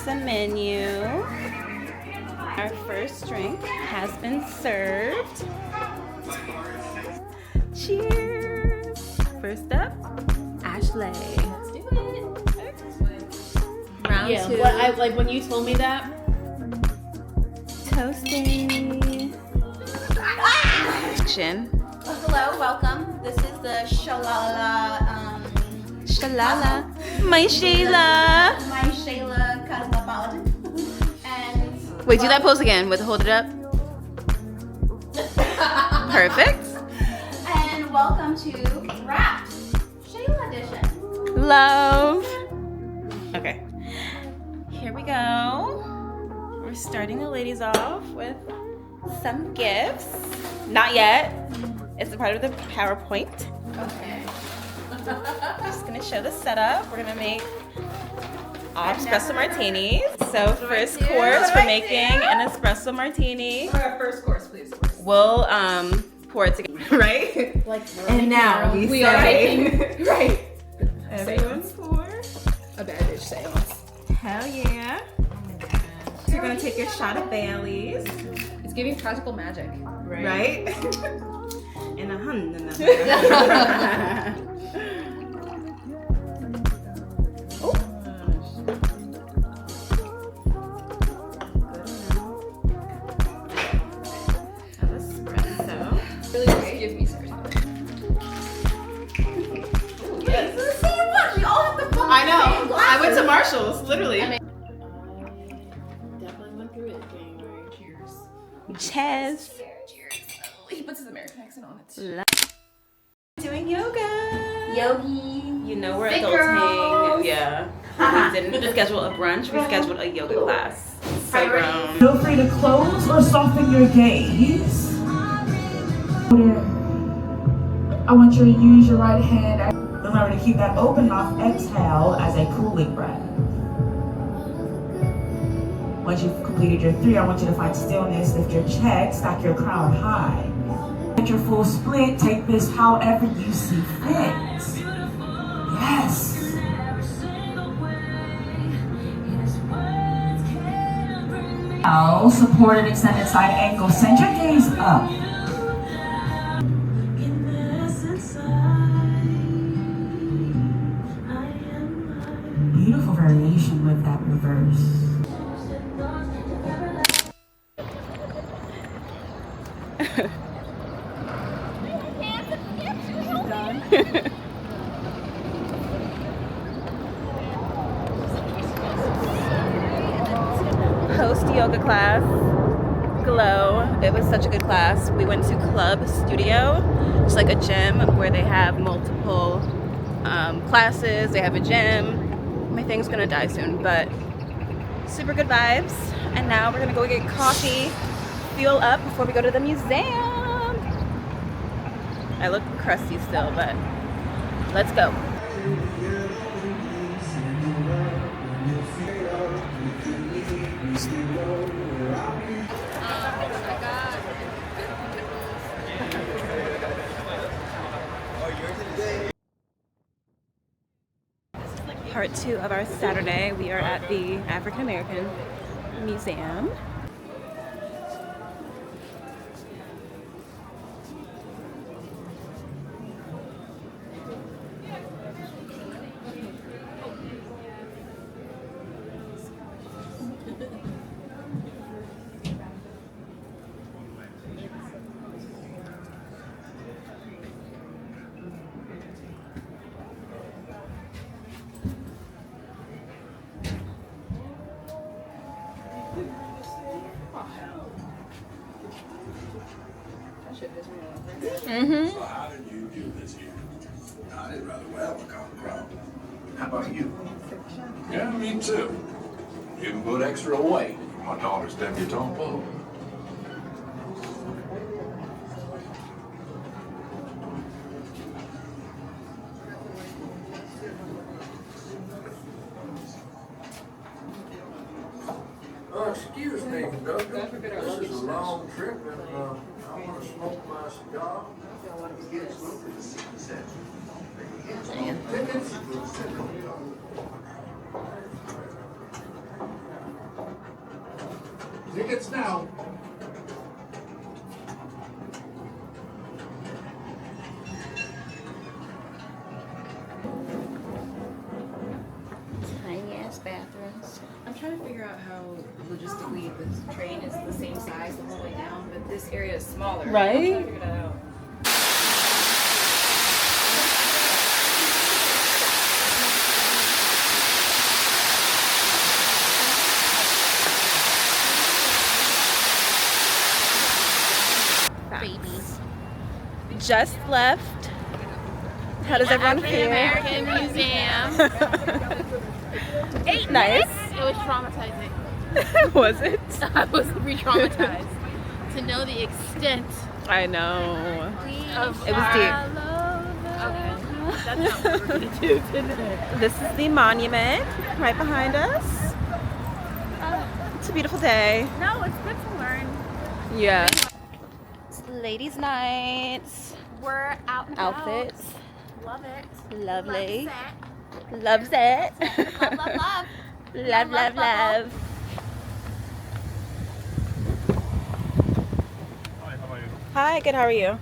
the menu. Our first drink has been served. Cheers! First up, Ashley. Let's do it. Round two. What I like when you told me that. Toasting. Action. Hello, welcome. This is the Shalala, Shalala. My Shayla. my Shayla Cosmopolitan. And Wait, do that pose again. Hold it up. Perfect. And welcome to Wrapped Shayla Edition. Love. Okay. Here we go. We're starting the ladies off with some gifts. Not yet. It's a part of the PowerPoint. Okay. I'm just gonna show the setup. We're gonna make espresso martinis. So first course, we're making an espresso martini. Our first course, please. We'll pour it together, right? Like, And now we say, right. Everyone pour. A bad bitch seance. Hell yeah. So you're gonna take your shot of Bailey's, It's giving practical magic. right? And a hun. Really just give me some. This is the same one. We all have the fucking I know. same I glasses. went to Marshall's, literally. definitely went through it January. Cheers. Cheers. Cheers. He puts his American accent on it. Doing yoga. Yogi. You know we're Big adulting. girls. Yeah. We didn't schedule a brunch. We scheduled a yoga class. So grown. Feel free to close or soften your gaze. I want you to use your right hand. Remember to keep that open mouth exhale as a cooling breath. Once you've completed your 3, I want you to find stillness, lift your chest, stack your crown high. Get your full split, take this however you see fit. Yes. Now, supported extended side angle, send your gaze up. Beautiful variation with that reverse. Post yoga class. Glow. It was such a good class. We went to Club Studio. It's like a gym where they have multiple classes. They have a gym. My thing's gonna die soon, but super good vibes. And now we're gonna go get coffee, fuel up before we go to the museum. I look crusty still, but let's go. Part 2 of our Saturday. We are at the African American Museum. So how did you do this here? I did rather well with Common Crop. How about you? Yeah, me too. Even put extra weight. My daughter's debutante pole. Excuse me, Conductor. This is a long trip, and I want to smoke my cigar. Tickets? tickets now. Tiny ass bathrooms. I'm trying to figure out how logistically this train is the same size the whole way down, but this area is smaller. Right? I'm trying to figure that out. Babies. Just left. How does everyone feel? American Museum. Nice. It was traumatizing. Was it? I was re-traumatized to know the extent I know. of It was deep. Okay. That's not what we're gonna do today. This is the monument right behind us. It's a beautiful day. No, it's good to learn. Yeah. It's ladies' night. We're out and Outfits. about. Love it. Lovely. Love Loves it. Love, love, love. Love, love, love. Hi, how are you? Hi, good. How are you?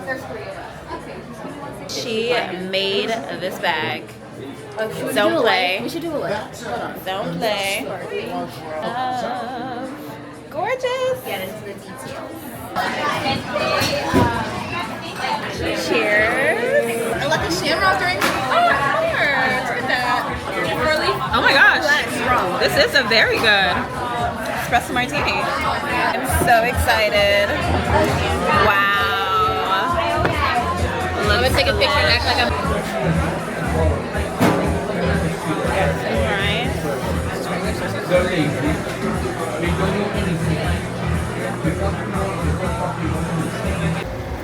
There's 3 of us. Okay. She made this bag. Should we Don't do a play. light? We should do a light. Hold on. Don't play. Gorgeous. Get into the details. Cheers. I let the shamrock drink. Oh, cheers. Look at that. Early. Oh my gosh. This is a very good espresso martini. I'm so excited. Wow. I'm gonna take a picture and act like I'm. Alright.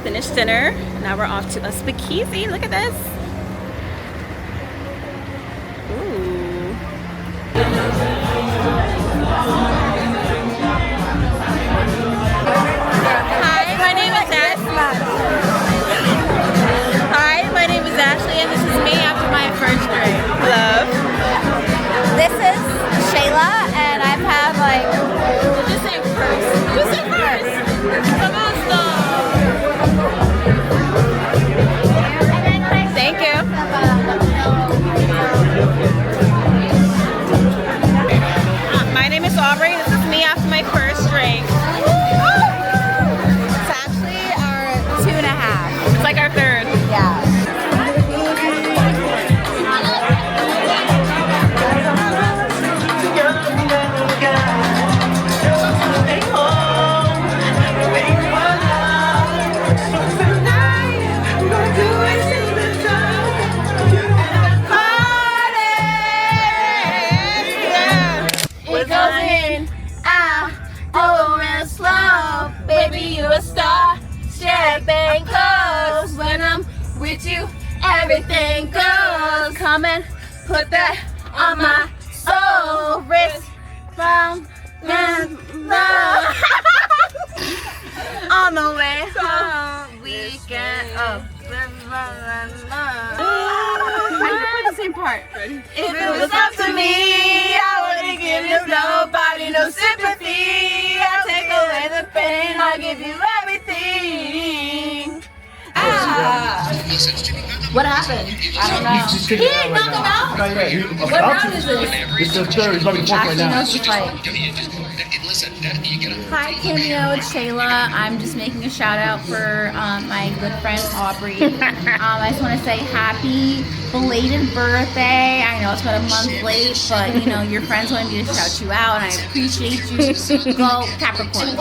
Finished dinner. Now we're off to a speakeasy. Look at this. Ooh. Hi, my name is Ashley. Hi, my name is Ashley, and this is me after my first drink. Love. This is Shayla, and I've had like. Just say first. Just say first. Thank you. My name is Aubrey. This is me after my first drink. It's actually our 2.5. It's like our third. Yeah. It goes in, out, over and slow. Baby, you a star. Champagne close. When I'm with you, everything goes. Come and put that on my soul. Wrist, from, and love. On the way home, we get up. I the same part. If it was up to me, I wouldn't give you nobody no sympathy. I'll take away the pain, I'll give you everything. What happened? I don't know. He didn't knock him out? What round is this? It's the third. It's about to be fourth right now. Knows the fight. Hi, Cameo, it's Shayla. I'm just making a shout out for my good friend Aubrey. I just want to say happy belated birthday. I know it's about a month late, but you know your friends wanted me to shout you out, and I appreciate you. Go Capricorn.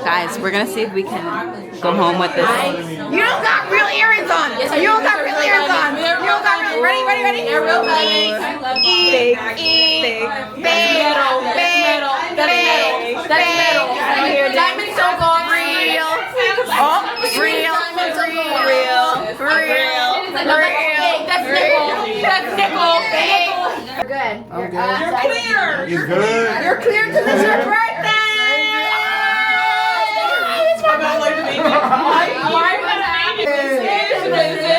Guys, we're gonna see if we can go home with this. You don't got real earrings on. You don't got real earrings on. You don't got real. Ready? They're real fake. Fake. Metal. That's metal. Diamond so gold. Real. Oh, real. That's nickel. You're good. You're clear. You're good. You're clear because it's your birthday. Why would I?